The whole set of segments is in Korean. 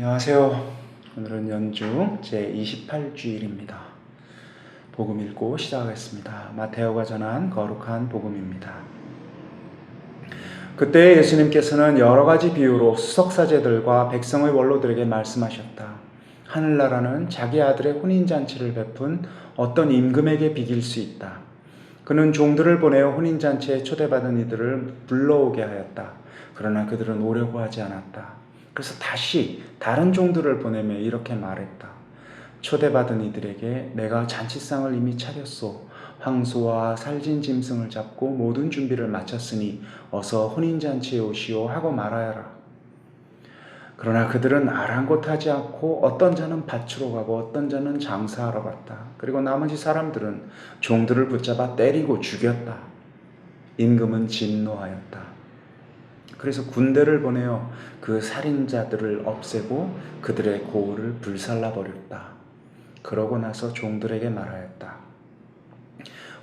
안녕하세요. 오늘은 연중 제28주일입니다. 복음 읽고 시작하겠습니다. 마테오가 전한 거룩한 복음입니다. 그때 예수님께서는 여러 가지 비유로 수석사제들과 백성의 원로들에게 말씀하셨다. 하늘나라는 자기 아들의 혼인잔치를 베푼 어떤 임금에게 비길 수 있다. 그는 종들을 보내어 혼인잔치에 초대받은 이들을 불러오게 하였다. 그러나 그들은 오려고 하지 않았다. 그래서 다시 다른 종들을 보내며 이렇게 말했다. 초대받은 이들에게 내가 잔치상을 이미 차렸소. 황소와 살진 짐승을 잡고 모든 준비를 마쳤으니 어서 혼인잔치에 오시오 하고 말하여라. 그러나 그들은 아랑곳하지 않고 어떤 자는 밭으로 가고 어떤 자는 장사하러 갔다. 그리고 나머지 사람들은 종들을 붙잡아 때리고 죽였다. 임금은 진노하였다. 그래서 군대를 보내어 그 살인자들을 없애고 그들의 고을을 불살라버렸다. 그러고 나서 종들에게 말하였다.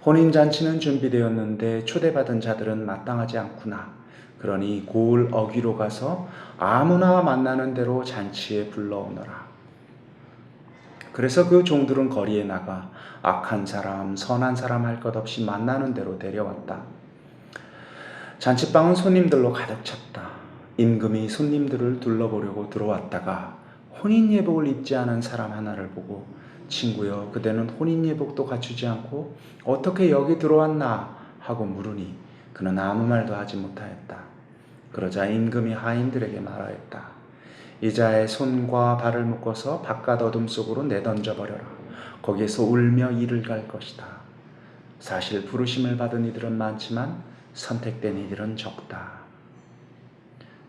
혼인잔치는 준비되었는데 초대받은 자들은 마땅하지 않구나. 그러니 고을 어귀로 가서 아무나 만나는 대로 잔치에 불러오너라. 그래서 그 종들은 거리에 나가 악한 사람, 선한 사람 할 것 없이 만나는 대로 데려왔다. 잔치방은 손님들로 가득 찼다. 임금이 손님들을 둘러보려고 들어왔다가 혼인예복을 입지 않은 사람 하나를 보고 친구여 그대는 혼인예복도 갖추지 않고 어떻게 여기 들어왔나 하고 물으니 그는 아무 말도 하지 못하였다. 그러자 임금이 하인들에게 말하였다. 이 자의 손과 발을 묶어서 바깥 어둠 속으로 내던져 버려라. 거기에서 울며 이를 갈 것이다. 사실 부르심을 받은 이들은 많지만 선택된 이들은 적다.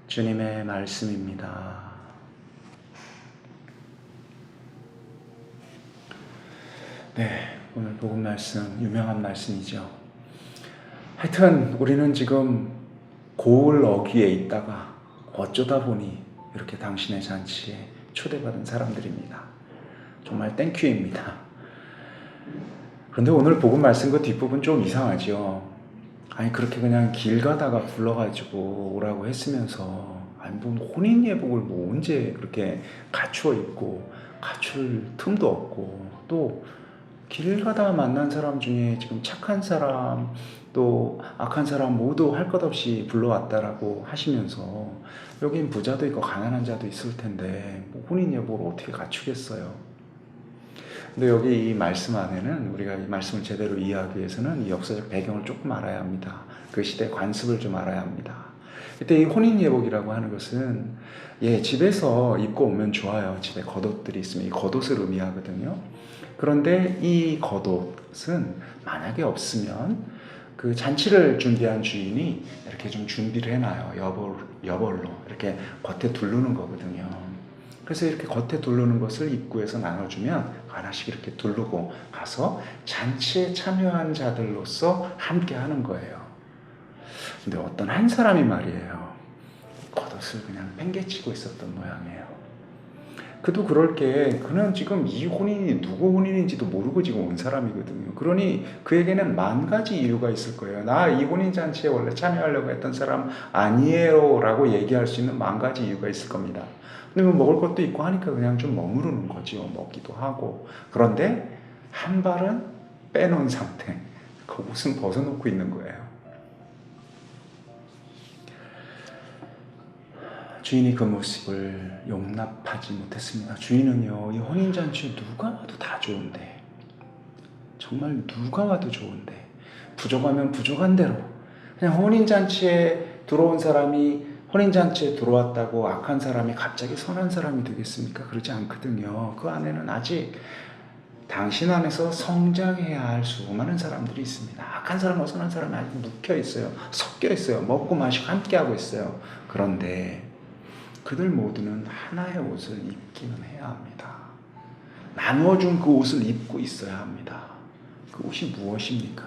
주님의 말씀입니다. 네, 오늘 복음 말씀 유명한 말씀이죠. 하여튼 우리는 지금 고을 어귀에 있다가 어쩌다 보니 이렇게 당신의 잔치에 초대받은 사람들입니다. 정말 땡큐입니다. 그런데 오늘 복음 말씀 그 뒷부분 좀 이상하죠. 아니 그렇게 그냥 길 가다가 불러가지고 오라고 했으면서 아니 뭐 혼인예복을 뭐 언제 그렇게 갖추어 입고 갖출 틈도 없고 또 길 가다가 만난 사람 중에 지금 착한 사람 또 악한 사람 모두 할 것 없이 불러왔다라고 하시면서 여긴 부자도 있고 가난한 자도 있을 텐데 뭐 혼인예복을 어떻게 갖추겠어요. 근데 여기 이 말씀 안에는 우리가 이 말씀을 제대로 이해하기 위해서는 이 역사적 배경을 조금 알아야 합니다. 그 시대 관습을 좀 알아야 합니다. 이때 이 혼인예복이라고 하는 것은 집에서 입고 오면 좋아요. 집에 겉옷들이 있으면 이 겉옷을 의미하거든요. 그런데 이 겉옷은 만약에 없으면 그 잔치를 준비한 주인이 이렇게 좀 준비를 해놔요. 여벌로 이렇게 겉에 두르는 거거든요. 그래서 이렇게 겉에 두르는 것을 입구에서 나눠주면 하나씩 이렇게 두르고 가서 잔치에 참여한 자들로서 함께 하는 거예요. 근데 어떤 한 사람이 말이에요. 겉옷을 그냥 팽개치고 있었던 모양이에요. 그도 그럴 게 그는 지금 이 혼인이 누구 혼인인지도 모르고 지금 온 사람이거든요. 그러니 그에게는 만 가지 이유가 있을 거예요. 나 이 혼인잔치에 원래 참여하려고 했던 사람 아니에요 라고 얘기할 수 있는 만 가지 이유가 있을 겁니다. 근데 뭐 먹을 것도 있고 하니까 그냥 좀 머무르는 거죠. 먹기도 하고. 그런데 한 발은 빼놓은 상태. 그 옷은 벗어놓고 있는 거예요. 주인이 그 모습을 용납하지 못했습니다. 주인은요, 이 혼인잔치 누가 와도 다 좋은데, 정말 누가 와도 좋은데, 부족하면 부족한 대로, 그냥 혼인잔치에 들어온 사람이 혼인잔치에 들어왔다고 악한 사람이 갑자기 선한 사람이 되겠습니까? 그러지 않거든요. 그 안에는 아직 당신 안에서 성장해야 할 수많은 사람들이 있습니다. 악한 사람과 선한 사람이 아직 묵혀 있어요. 섞여 있어요. 먹고 마시고 함께하고 있어요. 그런데 그들 모두는 하나의 옷을 입기는 해야 합니다. 나누어준 그 옷을 입고 있어야 합니다. 그 옷이 무엇입니까?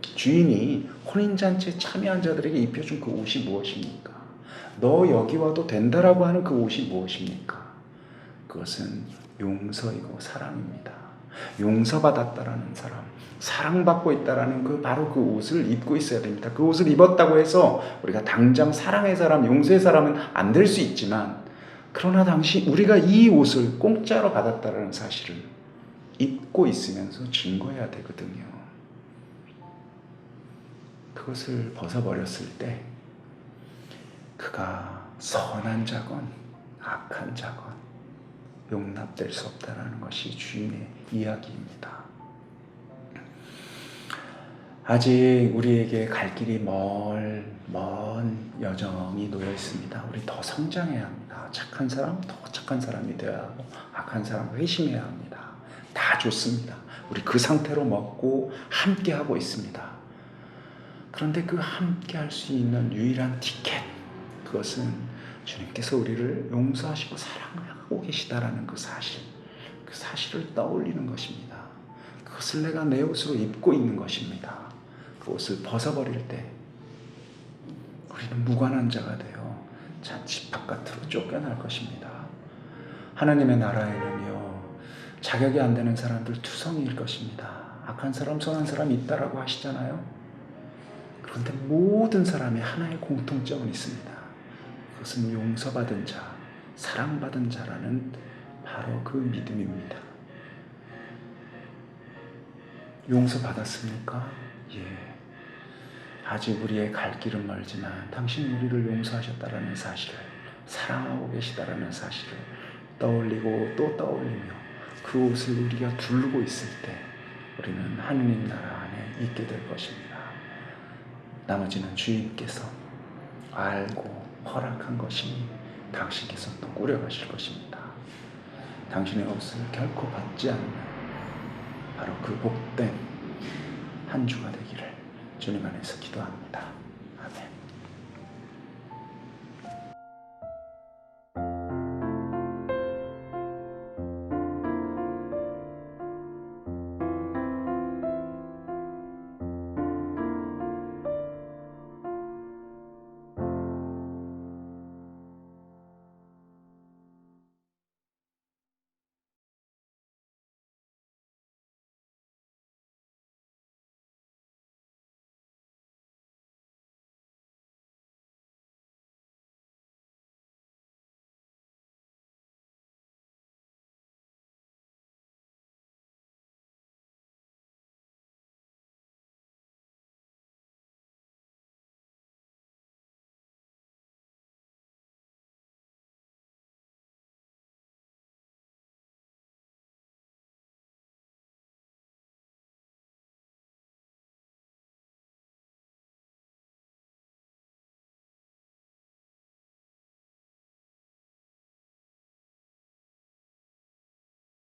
주인이 혼인잔치에 참여한 자들에게 입혀준 그 옷이 무엇입니까? 너 여기 와도 된다라고 하는 그 옷이 무엇입니까? 그것은 용서이고 사랑입니다. 용서받았다라는 사람, 사랑받고 있다라는 바로 그 옷을 입고 있어야 됩니다. 그 옷을 입었다고 해서 우리가 당장 사랑의 사람, 용서의 사람은 안 될 수 있지만 그러나 당시 우리가 이 옷을 공짜로 받았다는 사실을 입고 있으면서 증거해야 되거든요. 그것을 벗어버렸을 때 그가 선한 자건 악한 자건 용납될 수 없다는 것이 주인의 이야기입니다. 아직 우리에게 갈 길이 먼 여정이 놓여 있습니다. 우리 더 성장해야 합니다. 착한 사람 더 착한 사람이 되어야 하고 악한 사람 회심해야 합니다. 다 좋습니다. 우리 그 상태로 먹고 함께 하고 있습니다. 그런데 그 함께 할 수 있는 유일한 티켓, 그것은 주님께서 우리를 용서하시고 사랑하고 계시다라는 그 사실을 떠올리는 것입니다. 그것을 내가 내 옷으로 입고 있는 것입니다. 그 옷을 벗어버릴 때 우리는 무관한 자가 되어 잔치 바깥으로 쫓겨날 것입니다. 하나님의 나라에는요, 자격이 안 되는 사람들 투성이일 것입니다. 악한 사람, 선한 사람이 있다라고 하시잖아요. 그런데 모든 사람이 하나의 공통점은 있습니다. 그것은 용서받은 자, 사랑받은 자라는 바로 그 믿음입니다. 용서받았습니까? 예. 아직 우리의 갈 길은 멀지만 당신이 우리를 용서하셨다라는 사실을, 사랑하고 계시다라는 사실을 떠올리고 또 떠올리며 그 옷을 우리가 두르고 있을 때 우리는 하느님 나라 안에 있게 될 것입니다. 나머지는 주인께서 알고 허락한 것이니 당신께서 또 꾸려가실 것입니다. 당신의 옷을 결코 받지 않는 바로 그 복된 한 주가 되기를 주님 안에서 기도합니다.